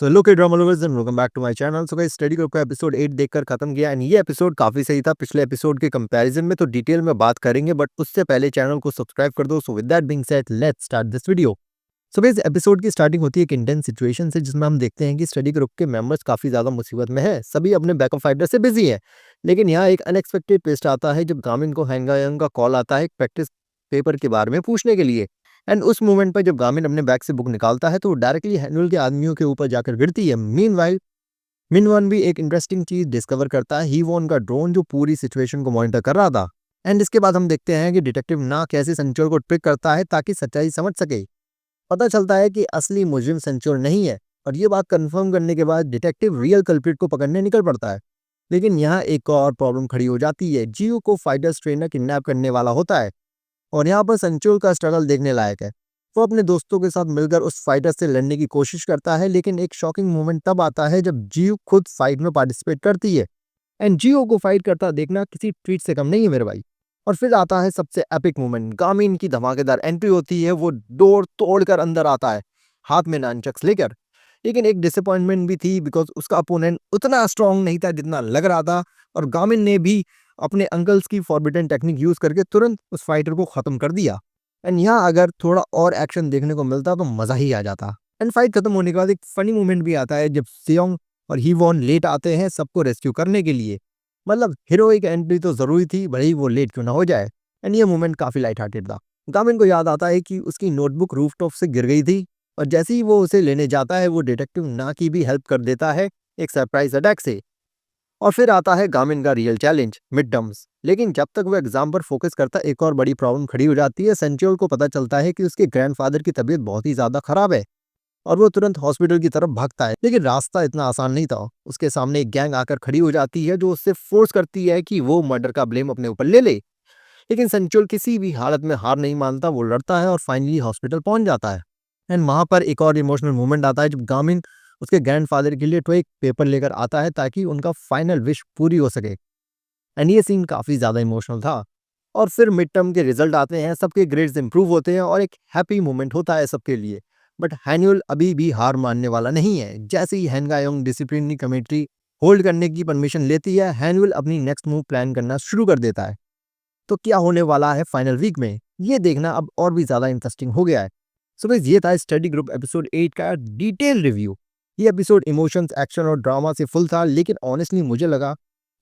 So hello K drama lovers and welcome back to my channel. So guys, study group का episode 8 देखकर खत्म किया and ये episode काफी सही था पिछले एपिसोड के कंपैरिजन में। तो डिटेल में बात करेंगे बट उससे पहले चैनल को सब्सक्राइब कर दो। So with that being said, let's start this video. So guys, episode की स्टार्टिंग होती है एक इंटेंस सिचुएशन से, जिसमें हम देखते हैं कि स्टडी ग्रुप के मेंबर्स काफी ज्यादा मुसीबत में है। सभी अपने बैकअप फाइटर से बिजी है, लेकिन यहाँ एक अनएक्सपेक्टेड ट्विस्ट आता है जब गामिन को हैंगायंग का कॉल आता है प्रैक्टिस पेपर के बारे में पूछने के लिए। एंड उस मोमेंट पर जब गामिन अपने बैग से बुक निकालता है तो वो डायरेक्टली हैनुअल के आदमियों के ऊपर जाकर गिरती है। मीनवाइल मिनवन भी एक इंटरेस्टिंग चीज डिस्कवर करता है, ही वॉन का ड्रोन जो पूरी सिचुएशन को मॉनिटर कर रहा था। एंड इसके बाद हम देखते हैं कि डिटेक्टिव ना कैसे संचोर को ट्रिक करता है ताकि सच्चाई समझ सके। पता चलता है कि असली मुजरिम संचोर नहीं है, और ये बात कंफर्म करने के बाद डिटेक्टिव रियल कल्प्रिट को पकड़ने निकल पड़ता है। लेकिन यहाँ एक और प्रॉब्लम खड़ी हो जाती है। जियो को फाइटर्स ट्रेनर किडनैप करने वाला होता है, और यहाँ पर संचोर का स्ट्रगल देखने लायक है। वो अपने दोस्तों के साथ मिलकर उस फाइटर से लड़ने की कोशिश करता है, लेकिन एक शॉकिंग मोमेंट तब आता है जब जियो खुद फाइट में पार्टिसिपेट करती है। एंड जियो को फाइट करता देखना किसी ट्रीट से कम नहीं है मेरे भाई। और फिर आता है सबसे एपिक मोमेंट, गामिन की धमाकेदार एंट्री होती है। वो डोर तोड़कर अंदर आता है, हाथ में नानचक्स लेकर। लेकिन एक डिसअपॉइंटमेंट भी थी, बिकॉज उसका अपोनेंट उतना स्ट्रांग नहीं था जितना लग रहा था, और गामिन ने भी अपने अंकल्स की फॉरबिडन टेक्निक यूज करके तुरंत उस फाइटर को खत्म कर दिया। एंड यहाँ अगर थोड़ा और एक्शन देखने को मिलता तो मजा ही आ जाता। एंड फाइट खत्म होने के बाद एक फनी मोमेंट भी आता है जब सियोंग और हीवॉन लेट आते हैं सबको रेस्क्यू करने के लिए। मतलब हीरोइक एंट्री तो जरूरी थी, भले ही वो लेट क्यों ना हो जाए। एंड ये मोमेंट काफी लाइट हार्टेड था। गामिन को याद आता है कि उसकी नोटबुक रूफटॉप से गिर गई थी, और जैसे ही वो उसे लेने जाता है वो डिटेक्टिव ना की भी हेल्प कर देता है एक सरप्राइज अटैक से। और फिर आता है गामिन का रियल चैलेंज, मिड टर्म्स। लेकिन जब तक वो एग्जाम पर फोकस करता है एक और बड़ी प्रॉब्लम खड़ी हो जाती है। सेंचुअल को पता चलता है कि उसके ग्रैंडफादर की तबीयत बहुत ही ज्यादा खराब है, और वो तुरंत हॉस्पिटल की तरफ भागता है। लेकिन रास्ता इतना आसान नहीं था। उसके सामने एक गैंग आकर खड़ी हो जाती है जो उससे फोर्स करती है कि वो मर्डर का ब्लेम अपने ऊपर ले ले। लेकिन सेंचुअल किसी भी हालत में हार नहीं मानता, वो लड़ता है और फाइनली हॉस्पिटल पहुंच जाता है। एंड वहां पर एक और इमोशनल मोमेंट आता है जब गामिन उसके ग्रैंडफादर के लिए तो एक पेपर लेकर आता है ताकि उनका फाइनल विश पूरी हो सके। एंड ये सीन काफी ज्यादा इमोशनल था। और फिर मिड टर्म के रिजल्ट आते हैं, सबके ग्रेड्स इंप्रूव होते हैं और एक हैप्पी मोमेंट होता है सबके लिए। बट हैनुअल अभी भी हार मानने वाला नहीं है। जैसे ही हैनगायोंग डिसिप्लिनरी कमेटी होल्ड करने की परमिशन लेती है, हैनुअल अपनी नेक्स्ट मूव प्लान करना शुरू कर देता है। तो क्या होने वाला है फाइनल वीक में, ये देखना अब और भी ज्यादा इंटरेस्टिंग हो गया है। सो गाइस, ये था स्टडी ग्रुप एपिसोड 8 का डिटेल रिव्यू। ये एपिसोड इमोशंस, एक्शन और ड्रामा से फुल था, लेकिन ऑनेस्टली मुझे लगा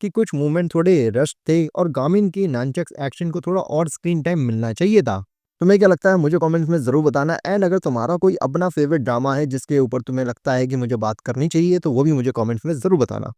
कि कुछ मूवमेंट थोड़े रश थे और गामिन की नानचक्स एक्शन को थोड़ा और स्क्रीन टाइम मिलना चाहिए था। तुम्हें क्या लगता है मुझे कमेंट्स में जरूर बताना। एंड अगर तुम्हारा कोई अपना फेवरेट ड्रामा है जिसके ऊपर तुम्हें लगता है कि मुझे बात करनी चाहिए, तो वो भी मुझे कमेंट्स में जरूर बताना।